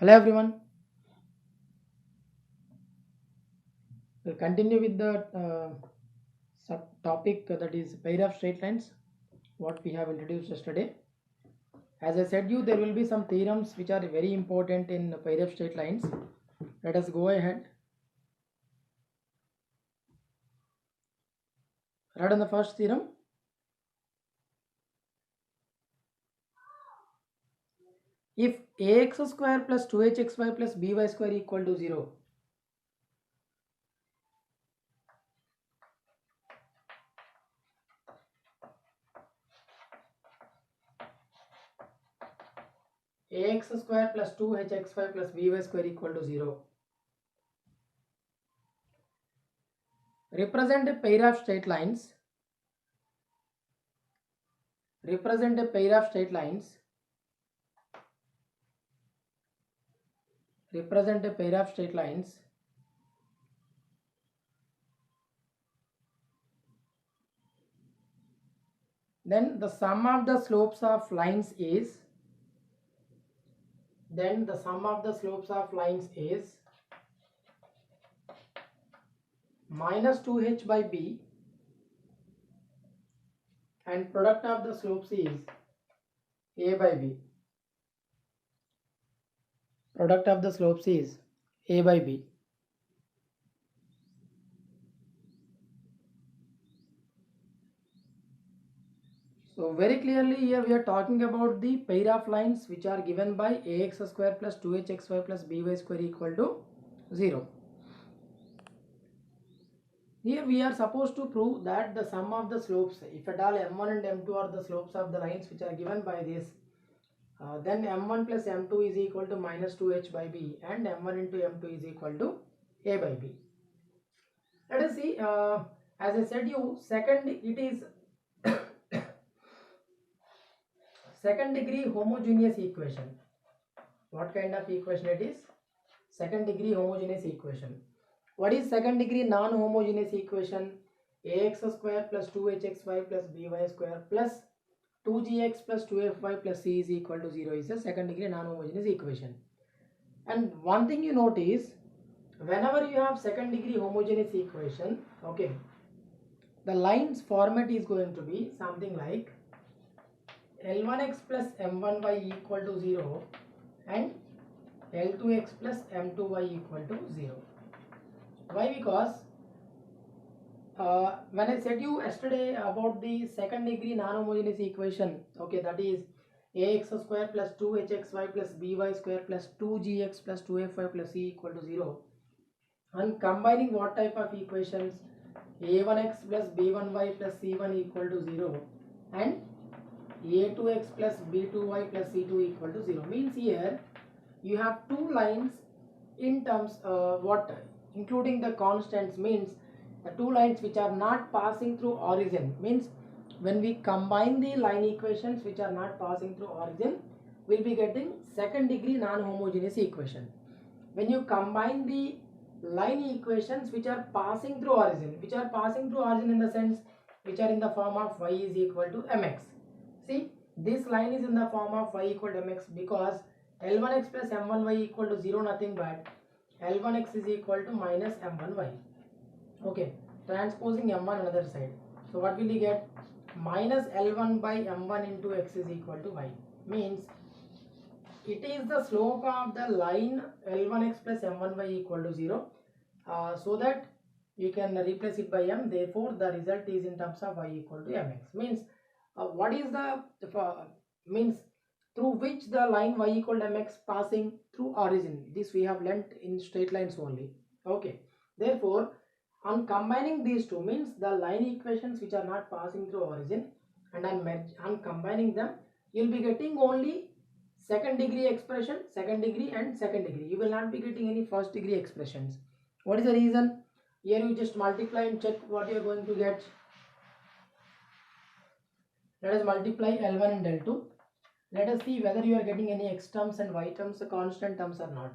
Hello everyone. We'll continue with the subtopic that is pair of straight lines, what we have introduced yesterday. As I said you, there will be some theorems which are very important in pair of straight lines. Let us go ahead. Right on the first theorem. If ax square plus 2hxy plus by square equal to 0, ax square plus 2hxy plus by square equal to 0, represent a pair of straight lines. Represent a pair of straight lines. Represent a pair of straight lines then the sum of the slopes of lines is minus 2h by b and product of the slopes is a by b. Product of the slopes is a by b. So very clearly here we are talking about the pair of lines which are given by ax square plus 2hxy plus by square equal to 0. Here we are supposed to prove that the sum of the slopes, if at all m1 and m2 are the slopes of the lines which are given by this, then m1 plus m2 is equal to minus 2h by b and m1 into m2 is equal to a by b. Let us see, as I said you, it is second degree homogeneous equation. What kind of equation it is? Second degree homogeneous equation. What is second degree non-homogeneous equation? Ax square plus 2hxy plus by square plus 2gx plus 2fy plus c is equal to 0 is a second degree non-homogeneous equation. And one thing you notice, whenever you have second degree homogeneous equation, okay, the lines format is going to be something like L1x plus M1y equal to 0 and L2x plus M2y equal to 0. Why? Because when I said you yesterday about the second degree non-homogeneous equation, okay, that is ax square plus 2hxy plus by square plus 2gx plus 2fy plus c equal to 0, and combining what type of equations? A1x plus b1y plus c1 equal to 0 and a2x plus b2y plus c2 equal to 0 means here you have two lines in terms what including the constants, means the two lines which are not passing through origin, means when we combine the line equations which are not passing through origin, we'll be getting second degree non-homogeneous equation. When you combine the line equations which are passing through origin, in the sense which are in the form of y is equal to mx. See, this line is in the form of y equal to mx because L1x plus M1y equal to 0, nothing but L1x is equal to minus M1y. Okay, transposing M1 another side. So what will you get? Minus L1 by M1 into x is equal to y. Means it is the slope of the line L1x plus M1y equal to 0. So that you can replace it by m. Therefore, the result is in terms of y equal to mx. Means what is the means through which the line y equal to mx passing through origin? This we have learnt in straight lines only. Okay. Therefore, on combining these two, means the line equations which are not passing through origin, and on combining them, you will be getting only second degree expression, second degree and second degree. You will not be getting any first degree expressions. What is the reason? Here you just multiply and check what you are going to get. Let us multiply L1 and L2. Let us see whether you are getting any x terms and y terms, constant terms or not.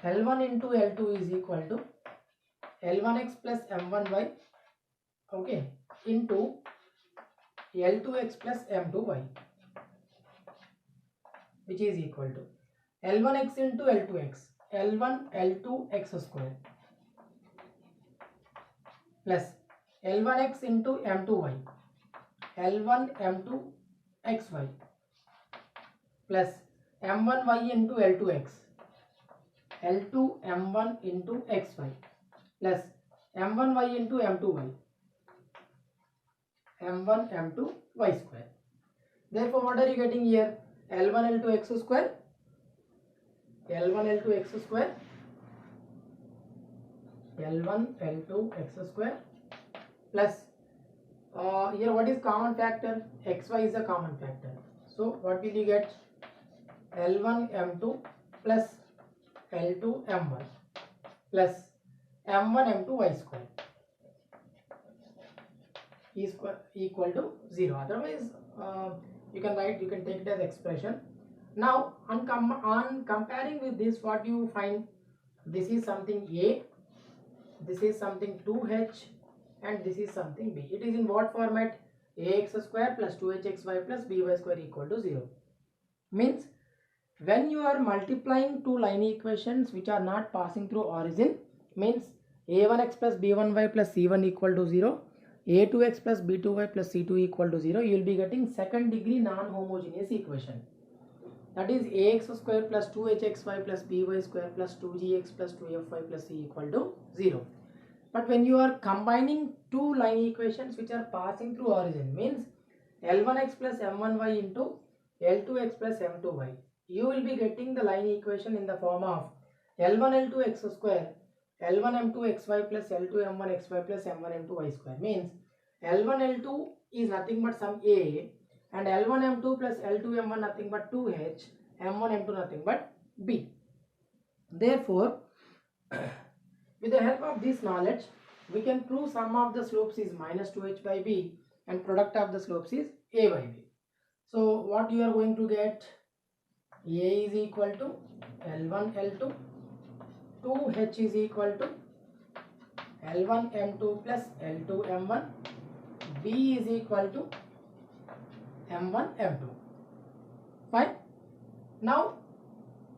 L1 into L2 is equal to L1x plus M1y, okay, into L2x plus M2y, which is equal to L1x into L2x, L1 L2 x square plus L1x into M2y, L1 M2 xy plus M1y into L2x, L2 M1 into xy plus M1y into M2y, M1 M2 y square. Therefore, what are you getting here? L1 L2 x square, L1 L2 x square, L1 L2 x square plus here what is common factor? Xy is a common factor. So what will you get? L1 M2 plus L2 M1 plus M1 M2 y square is equal to 0. Otherwise you can take it as expression. Now on comparing with this, what you find? This is something A, this is something 2h, and this is something B. It is in what format? Ax square plus 2hxy plus by square equal to 0. Means when you are multiplying two line equations which are not passing through origin, means a1x plus b1y plus c1 equal to 0, a2x plus b2y plus c2 equal to 0, you will be getting second degree non-homogeneous equation. That is ax square plus 2hxy plus by square plus 2gx plus 2fy plus c equal to 0. But when you are combining two line equations which are passing through origin, means L1x plus M1y into L2x plus M2y, you will be getting the line equation in the form of L1 L2 x square, L1 M2 xy plus L2 M1 xy plus M1 M2 y square. Means L1 L2 is nothing but some A, and L1 M2 plus L2 M1 nothing but 2h, M1 M2 nothing but B. Therefore, with the help of this knowledge, we can prove sum of the slopes is minus 2h by b and product of the slopes is a by b. So what you are going to get? A is equal to L1 L2, 2h is equal to L1 M2 plus L2 M1, b is equal to M1 M2. Fine. Now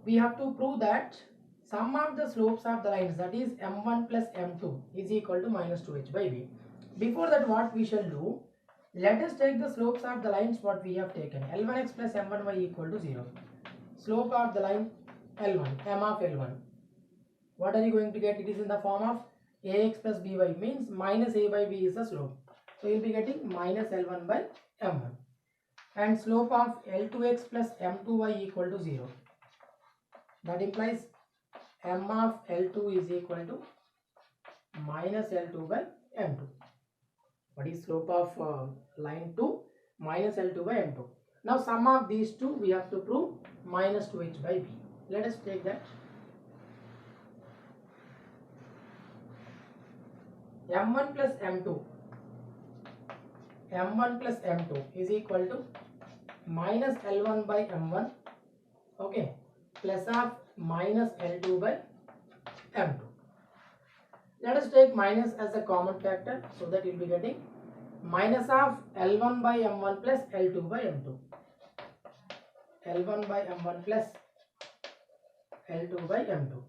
we have to prove that sum of the slopes of the lines, that is M1 plus M2, is equal to minus 2h by b. Before that, what we shall do? Let us take the slopes of the lines what we have taken. L1x plus M1y equal to 0. Slope of the line L1, M of L1. What are you going to get? It is in the form of ax plus by, means minus a by b is the slope. So you will be getting minus L1 by M1. And slope of L2x plus M2y equal to 0. That implies M of L2 is equal to minus L2 by M2. What is slope of line 2? Minus L2 by M2. Now sum of these two we have to prove minus 2h by b. Let us take that. M1 plus M2, M1 plus M2 is equal to minus L1 by M1, okay, plus of minus L2 by M2. Let us take minus as a common factor, so that you will be getting minus of L1 by M1 plus L2 by M2. L1 by M1 plus L2 by M2,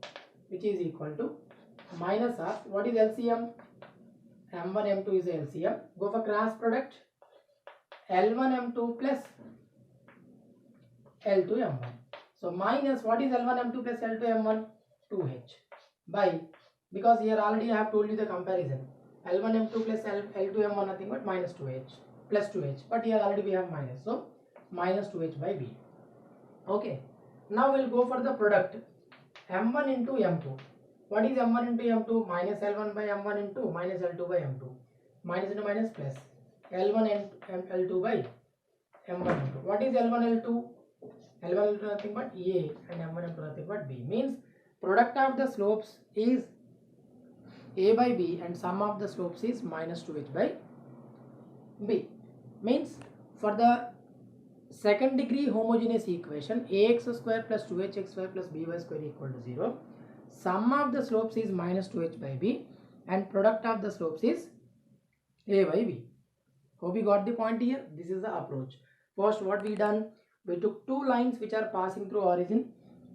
which is equal to minus of, what is LCM? M1 M2 is LCM. Go for cross product. L1 M2 plus L2 M1. So minus, what is L1 M2 plus L2 M1? 2h by, because here already I have told you the comparison. L1 M2 plus L2 M1 nothing but minus 2h plus 2h. But here already we have minus. So minus 2h by b. Okay. Now we'll go for the product. M1 into M2. What is M1 into M2? Minus L1 by M1 into minus L2 by M2. Minus into minus plus L1 and L2 by M1 M2. What is L1 L2? L1 L2 nothing but A and M1 M2 nothing but B. Means product of the slopes is A by B and sum of the slopes is minus 2h by B. Means for the second degree homogeneous equation, ax square plus 2hxy plus by square equal to 0. Sum of the slopes is minus 2h by b and product of the slopes is a by b. Hope you got the point here. This is the approach. First, what we done? We took two lines which are passing through origin.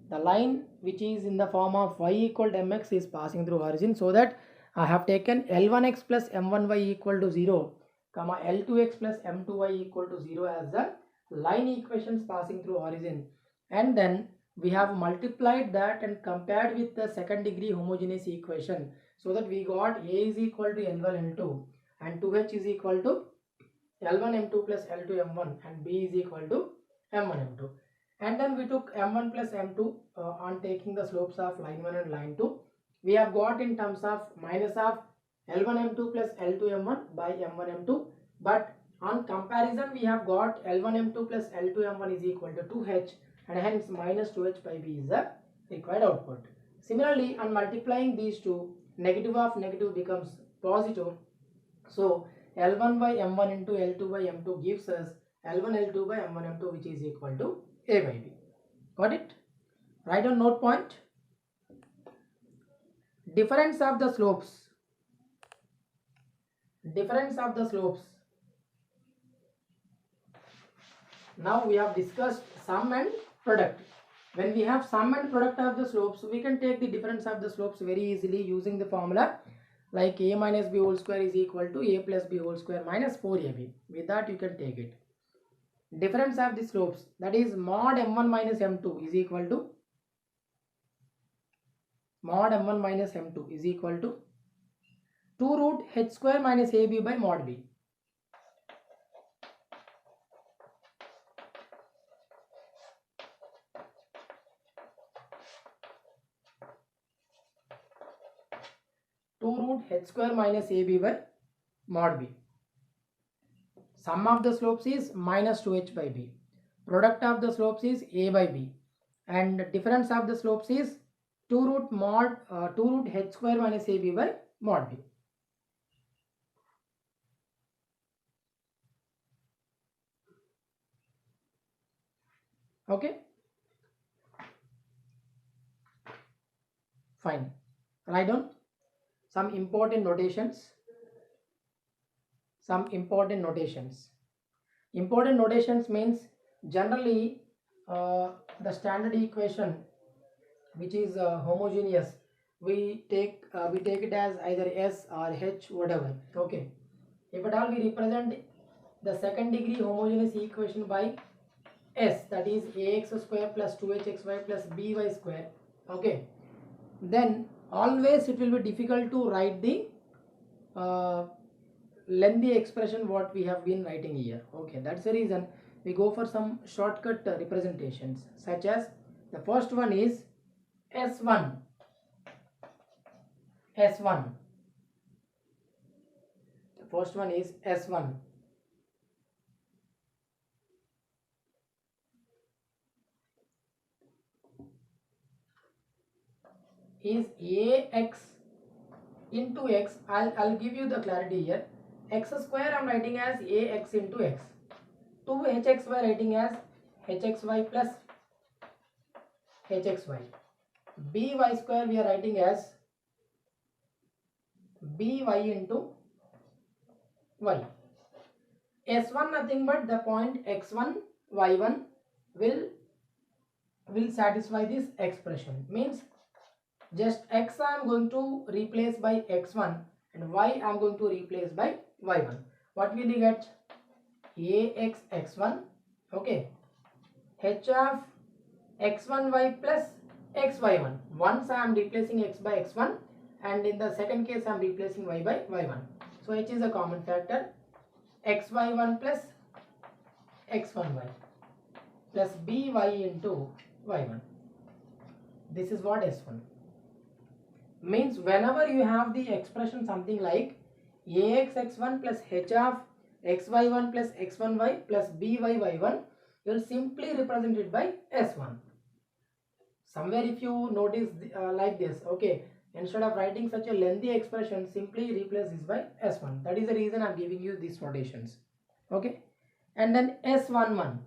the line which is in the form of y equal to mx is passing through origin, so that I have taken L1x plus M1y equal to 0, comma L2x plus M2y equal to 0 as the line equations passing through origin, and then we have multiplied that and compared with the second degree homogeneous equation, so that we got A is equal to L1 L2 and 2H is equal to L1 M2 plus L2 M1 and B is equal to M1 M2. And then we took M1 plus M2 on taking the slopes of line 1 and line 2. We have got in terms of minus of L1 M2 plus L2 M1 by M1 M2. But on comparison, we have got L1 M2 plus L2 M1 is equal to 2H, and hence minus 2H by B is the required output. Similarly, on multiplying these two, negative of negative becomes positive. So L1 by M1 into L2 by M2 gives us L1 L2 by M1 M2, which is equal to A by B. Got it? Write on note point. Difference of the slopes. Difference of the slopes. Now we have discussed sum and product. When we have sum and product of the slopes, we can take the difference of the slopes very easily using the formula like A minus B whole square is equal to A plus B whole square minus 4AB. With that you can take it. Difference of the slopes, that is mod M1 minus M2 is equal to mod M1 minus M2 is equal to 2 root H square minus AB by mod B. H square minus AB by mod B. Sum of the slopes is minus 2H by B. Product of the slopes is A by B. And difference of the slopes is 2 root H square minus AB by mod B. Okay. Fine. Write down some important notations. Important notations means generally the standard equation which is homogeneous, we take it as either S or H, whatever. Okay. If at all we represent the second degree homogeneous equation by S, that is ax square plus 2hxy plus by square. Okay. Then always it will be difficult to write the lengthy expression what we have been writing here. Okay, that's the reason we go for some shortcut representations, such as the first one is S1. The first one is S1. Is ax into x. I'll give you the clarity here. X square I'm writing as ax into x. 2hxy writing as hxy plus hxy. By square we are writing as by into y. S1 nothing but the point x1 y1 will satisfy this expression. Means just x I am going to replace by x1 and y I am going to replace by y1. What will you get? Ax x1, okay, h of x1y plus xy1. Once I am replacing x by x1 and in the second case I am replacing y by y1. So h is a common factor, xy1 plus x1y plus by into y1. This is what S1 means. Whenever you have the expression something like ax x1 plus h of xy1 plus x1y plus by y1, you will simply represent it by S1. Somewhere if you notice like this, okay, instead of writing such a lengthy expression, simply replace this by S1. That is the reason I am giving you these notations. Okay, and then S11.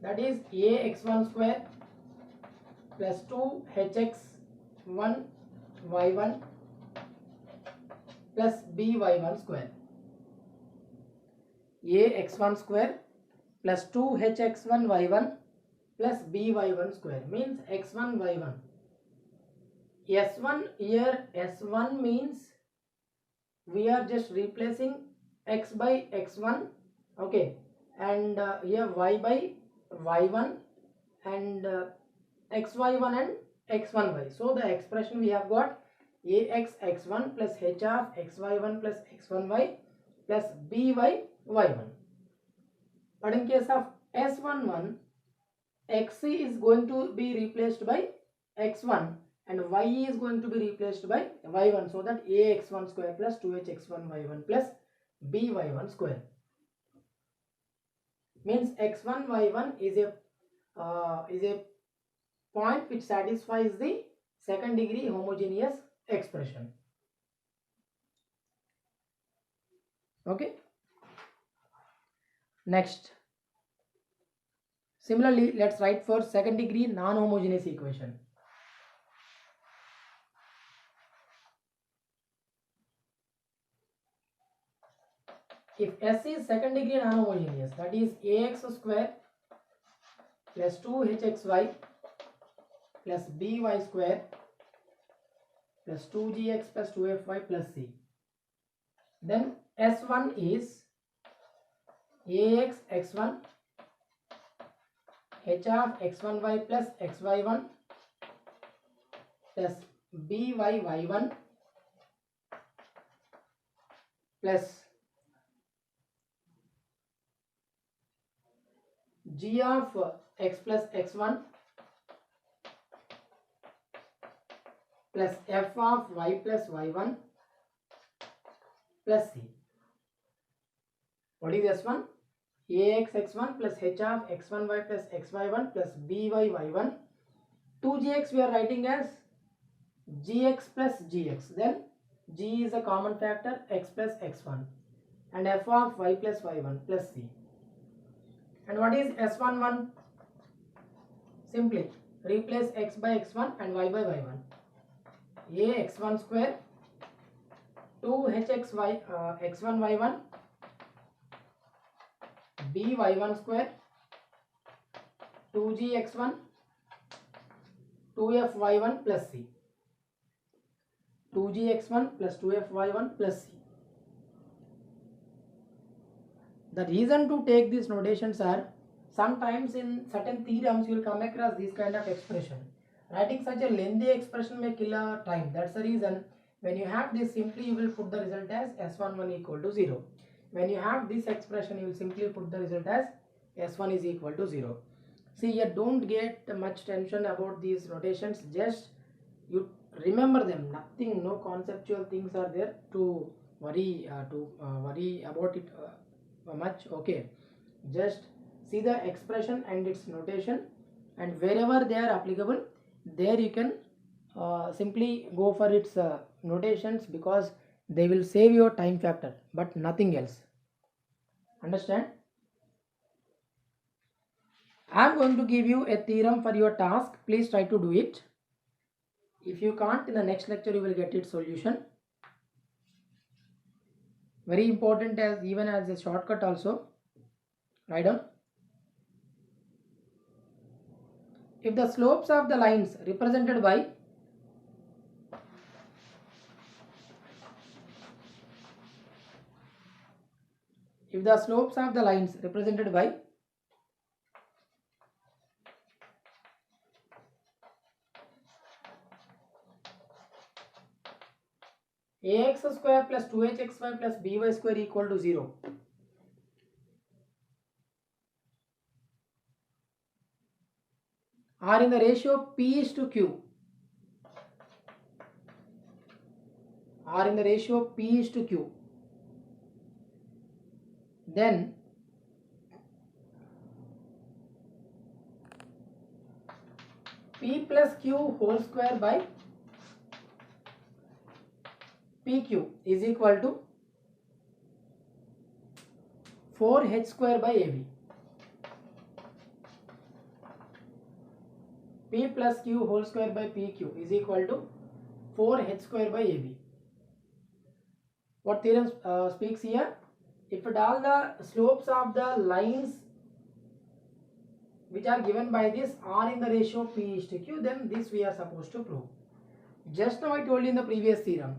That is ax1 square plus 2hx1 y1 plus by1 square. Ax1 square plus 2hx1 y1 plus by1 square means x1 y1. S1 here, S1 means we are just replacing x by x1, okay, and here y by y1 and xy1 and x1y. So the expression we have got ax x1 plus h of xy1 plus x1y plus by y1. But in case of S11, xc is going to be replaced by x1 and y is going to be replaced by y1, so that ax1 square plus 2hx1 y1 plus by1 square means x1 y1 is a point which satisfies the second degree homogeneous expression. Okay. Next, similarly, let's write for second degree non-homogeneous equation. If S is second degree non-homogeneous, that is ax square plus 2hxy plus by square plus 2gx plus 2fy plus c, then S1 is ax x1 h of x1y plus xy1 plus by y1 plus g of x plus x1 plus f of y plus y1 plus c. What is S1? ax x1 plus h of x1y plus xy1 plus by y1. 2gx we are writing as gx plus gx. Then g is a common factor, x plus x1 and f of y plus y1 plus c. And what is S11? Simply replace x by x1 and y by y1. ax1 square 2hxy x1 y1 by1 square 2gx1 2fy1 plus c. 2gx1 plus 2fy1 plus c. The reason to take these notations are sometimes in certain theorems you will come across this kind of expression. Writing such a lengthy expression may kill our time. That's the reason when you have this, simply you will put the result as S11 equal to 0. When you have this expression, you will simply put the result as S1 is equal to 0. See here, don't get much tension about these notations. Just you remember them. Nothing, no conceptual things are there to worry about it much. Okay, just see the expression and its notation, and wherever they are applicable, there you can simply go for its notations, because they will save your time factor, but nothing else. Understand? I am going to give you a theorem for your task. Please try to do it. If you can't, in the next lecture you will get its solution. Very important, as even as a shortcut also. Write down. If the slopes of the lines represented by ax square plus 2hxy plus by square equal to 0, are in the ratio p is to q, then p plus q whole square by pq is equal to 4h square by ab. P plus Q whole square by PQ is equal to 4H square by AB. What theorem speaks here? If at all the slopes of the lines which are given by this are in the ratio P is to Q, then this we are supposed to prove. Just now I told you in the previous theorem,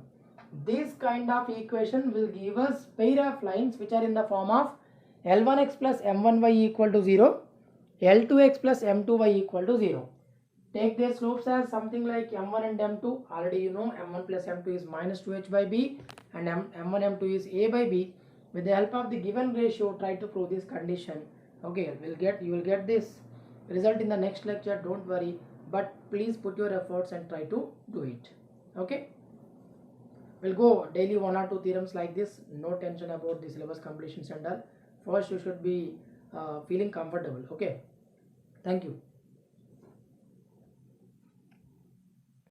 this kind of equation will give us pair of lines which are in the form of L1x plus M1y equal to 0, L2x plus M2y equal to 0. Take their slopes as something like M1 and M2. Already you know M1 plus M2 is minus 2h by b and M1 M2 is a by b. With the help of the given ratio, try to prove this condition. Okay, you will get this result in the next lecture. Don't worry, but please put your efforts and try to do it. Okay, we'll go daily 1 or 2 theorems like this. No tension about the syllabus completion and all. First you should be feeling comfortable. Okay, thank you.